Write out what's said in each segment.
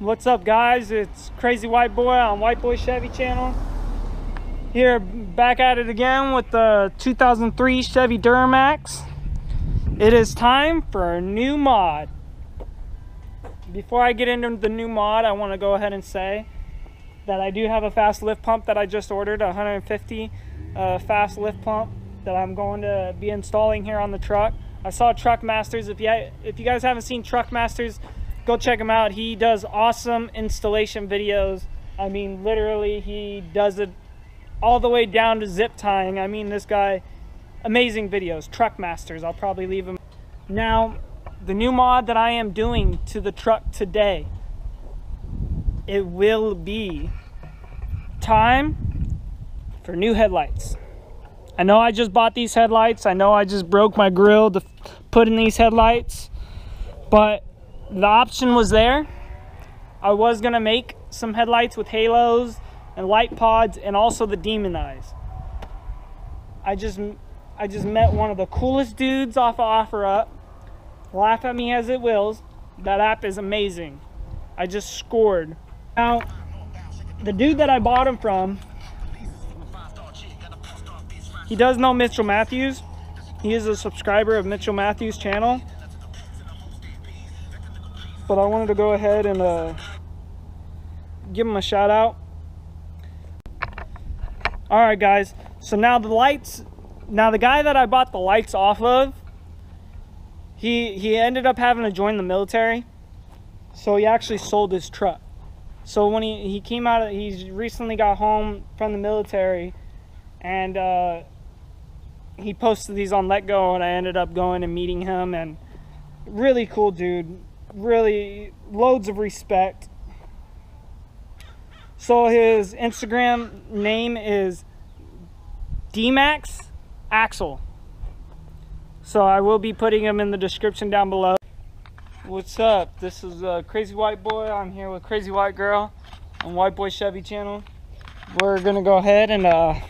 What's up, guys? It's Crazy White Boy on White Boy Chevy channel. Here, back at it again with the 2003 Chevy Duramax. It is time for a new mod. Before I get into the new mod, I want to go ahead and say that I do have a fast lift pump that I just ordered, a 150 fast lift pump that I'm going to be installing here on the truck. I saw Truck Masters. If you guys haven't seen Truck Masters, go check him out. He does awesome installation videos. I mean, literally, he does it all the way down to zip tying. I mean, this guy, amazing videos. Truck Masters. I'll probably leave him. Now, the new mod that I am doing to the truck today, it will be time for new headlights. I know I just bought these headlights. I know I just broke my grill to put in these headlights, but the option was there. I was gonna make some headlights with halos and light pods and also the demon eyes. I just met one of the coolest dudes off of OfferUp. Laugh at me as it wills. That app is amazing. I just scored. Now, the dude that I bought him from, he does know Mitchel Matthews. He is a subscriber of Mitchel Matthews' channel. But I wanted to go ahead and give him a shout out. Alright guys, so now the lights, the guy that I bought the lights off of, he ended up having to join the military. So he actually sold his truck. So when he came out, he recently got home from the military, and he posted these on Let Go, and I ended up going and meeting him, and really cool dude. Really loads of respect. So his Instagram name is DMAX Axel. So I will be putting him in the description down below. What's up? This is Crazy White Boy. I'm here with Crazy White Girl on White Boy Chevy channel. We're gonna go ahead and let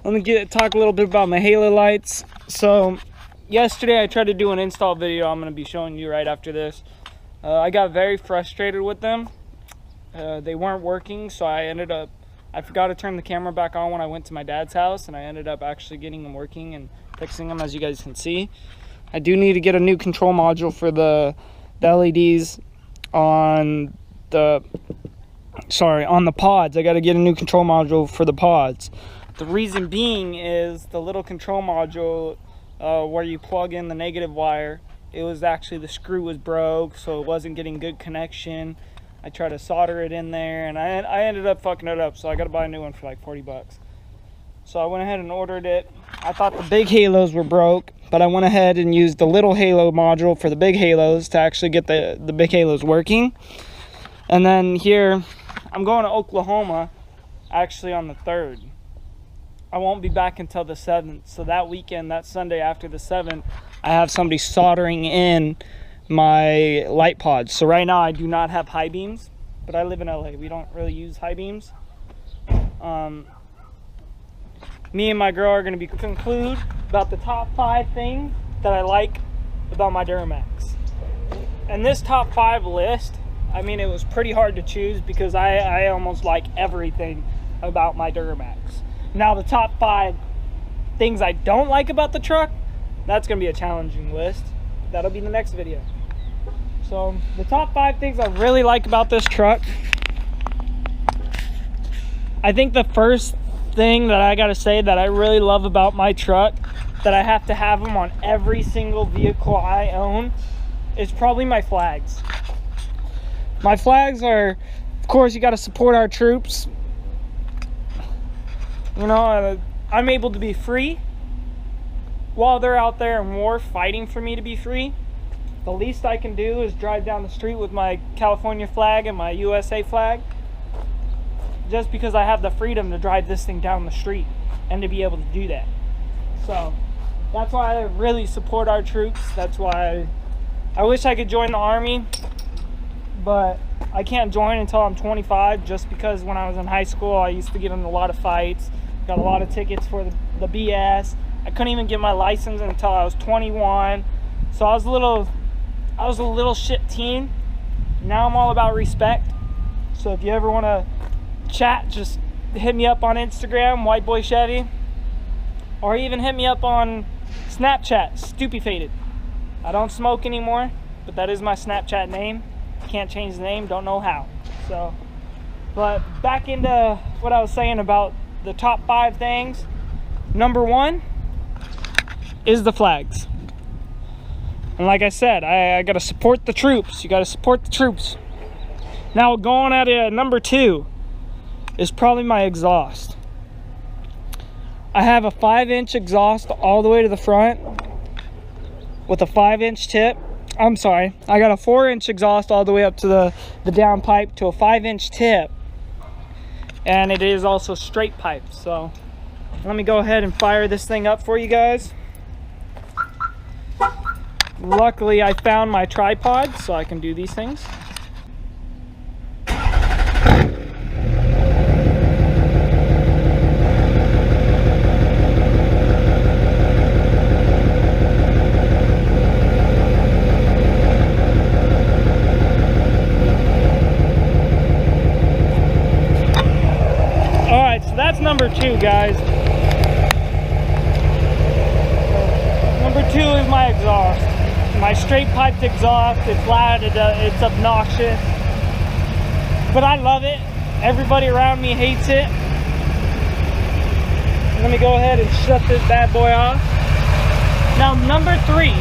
me talk a little bit about my halo lights. So yesterday I tried to do an install video I'm going to be showing you right after this. I got very frustrated with them. They weren't working, so I forgot to turn the camera back on when I went to my dad's house, and I ended up actually getting them working and fixing them, as you guys can see. I do need to get a new control module for the LEDs on the pods. I got to get a new control module for the pods. The reason being is the little control module where you plug in the negative wire, it was actually, the screw was broke, so it wasn't getting good connection. I tried to solder it in there, and I ended up fucking it up, so I got to buy a new one for like 40 bucks. So I went ahead and ordered it. I thought the big halos were broke, but I went ahead and used the little halo module for the big halos to actually get the big halos working. And then here, I'm going to Oklahoma, actually on the 3rd. I won't be back until the 7th, so that weekend, that Sunday after the 7th, I have somebody soldering in my light pods. So right now I do not have high beams, but I live in LA. We don't really use high beams. Me and my girl are going to be conclude about the top 5 things that I like about my Duramax. And this top 5 list, I mean, it was pretty hard to choose because I almost like everything about my Duramax. Now, the top 5 things I don't like about the truck, that's going to be a challenging list. That'll be the next video. So, the top 5 things I really like about this truck. I think the first thing that I got to say that I really love about my truck, that I have to have them on every single vehicle I own, is probably my flags. My flags are, of course, you got to support our troops. You know, I'm able to be free while they're out there in war fighting for me to be free. The least I can do is drive down the street with my California flag and my USA flag, just because I have the freedom to drive this thing down the street and to be able to do that. So that's why I really support our troops. That's why I wish I could join the Army, but I can't join until I'm 25, just because when I was in high school I used to get in a lot of fights, got a lot of tickets for the BS. I couldn't even get my license until I was 21. So I was a little shit teen. Now I'm all about respect. So if you ever want to chat, just hit me up on Instagram, White Boy Chevy, or even hit me up on Snapchat, Stupefaded. I don't smoke anymore, but that is my Snapchat name. Can't change the name, don't know how. So, but back into what I was saying about the top 5 things. Number 1 is the flags. And like I said, I gotta support the troops. You gotta support the troops. Now going at it, number 2 is probably my exhaust. I have a 5-inch exhaust all the way to the front with a 5-inch tip. I'm sorry, I got a 4-inch exhaust all the way up to the downpipe to a 5-inch tip. And it is also straight pipe. So let me go ahead and fire this thing up for you guys. Luckily, I found my tripod so I can do these things. Alright, so that's number 2, guys. Number 2 is my exhaust. My straight piped exhaust. It's loud, it's obnoxious, but I love it. Everybody around me hates it. Let me go ahead and shut this bad boy off. Now number 3.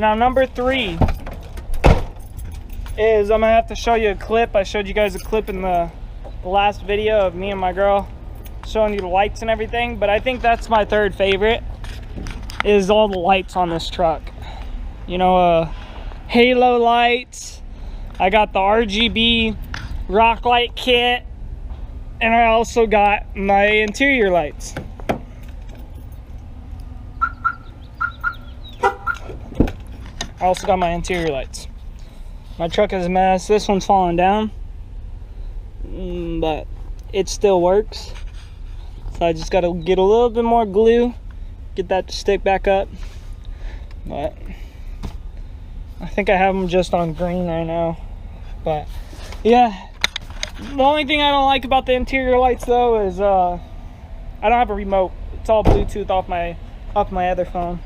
Now number 3 is, I'm gonna have to show you a clip. I showed you guys a clip in the last video of me and my girl showing you the lights and everything, but I think that's my 3rd favorite, is all the lights on this truck. You know, halo lights. I got the RGB rock light kit, and I also got my interior lights. I also got my interior lights. My truck is a mess. This one's falling down, but it still works. So I just got to get a little bit more glue, get that to stick back up. But I think I have them just on green right now. But yeah, the only thing I don't like about the interior lights though is I don't have a remote. It's all Bluetooth off my other phone.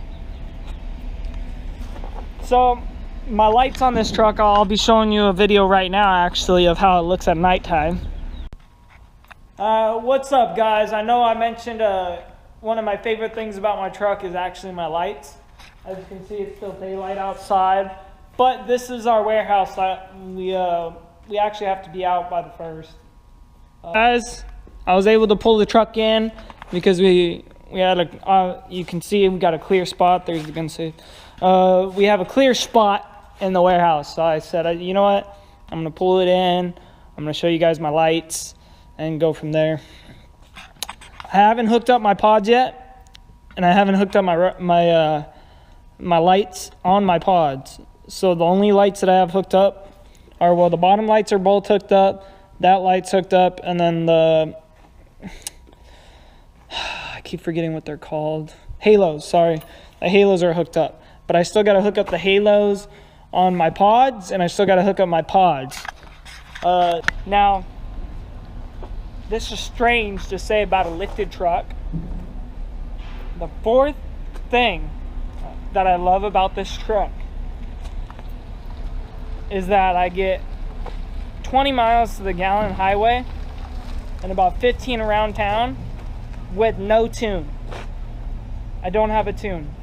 So my lights on this truck, I'll be showing you a video right now actually of how it looks at nighttime. What's up, guys? I know I mentioned one of my favorite things about my truck is actually my lights. As you can see, it's still daylight outside, but this is our warehouse. We actually have to be out by the 1st. Guys, I was able to pull the truck in because we had a you can see we got a clear spot. There's you can see we have a clear spot in the warehouse. So I said, you know what? I'm gonna pull it in. I'm gonna show you guys my lights and go from there. I haven't hooked up my pods yet, and I haven't hooked up my lights on my pods. So the only lights that I have hooked up are, well, the bottom lights are both hooked up, that light's hooked up, and then the I keep forgetting what they're called. Halos, sorry. The halos are hooked up, but I still got to hook up the halos on my pods, and I still got to hook up my pods. Now, this is strange to say about a lifted truck. The 4th thing that I love about this truck is that I get 20 miles to the gallon highway and about 15 around town with no tune. I don't have a tune.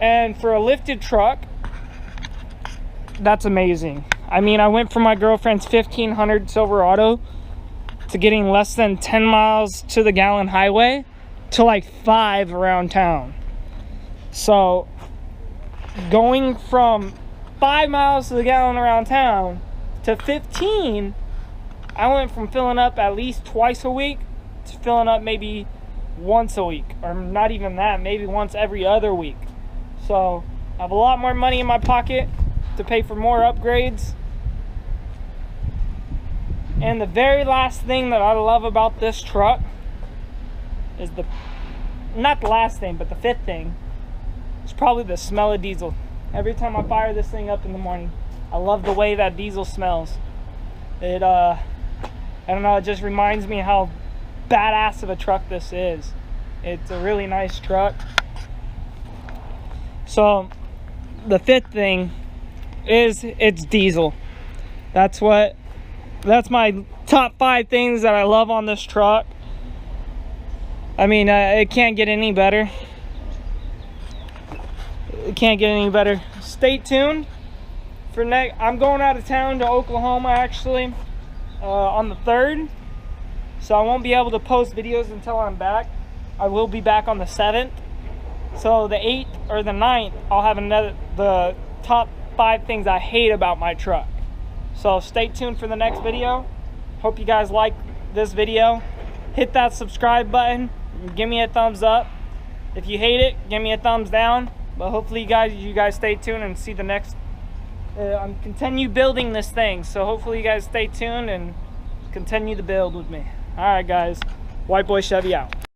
And for a lifted truck, that's amazing. I mean, I went from my girlfriend's 1500 Silverado to getting less than 10 miles to the gallon highway to like 5 around town. So going from 5 miles to the gallon around town to 15, I went from filling up at least twice a week to filling up maybe once a week, or not even that, maybe once every other week. So I have a lot more money in my pocket to pay for more upgrades. And the very last thing that I love about this truck is not the last thing, but the 5th thing, It's probably the smell of diesel. Every time I fire this thing up in the morning, I love the way that diesel smells. It I don't know, it just reminds me how badass of a truck this is. It's a really nice truck. So the fifth thing is it's diesel. That's my top 5 things that I love on this truck. I mean, it can't get any better. It can't get any better. Stay tuned for next. I'm going out of town to Oklahoma actually on the 3rd, so I won't be able to post videos until I'm back. I will be back on the 7th. So the 8th or the 9th, I'll have the top 5 things I hate about my truck. So stay tuned for the next video. Hope you guys like this video. Hit that subscribe button. Give me a thumbs up. If you hate it, give me a thumbs down. But hopefully you guys stay tuned and see the next. I'm continue building this thing. So hopefully you guys stay tuned and continue to build with me. All right, guys. White Boy Chevy out.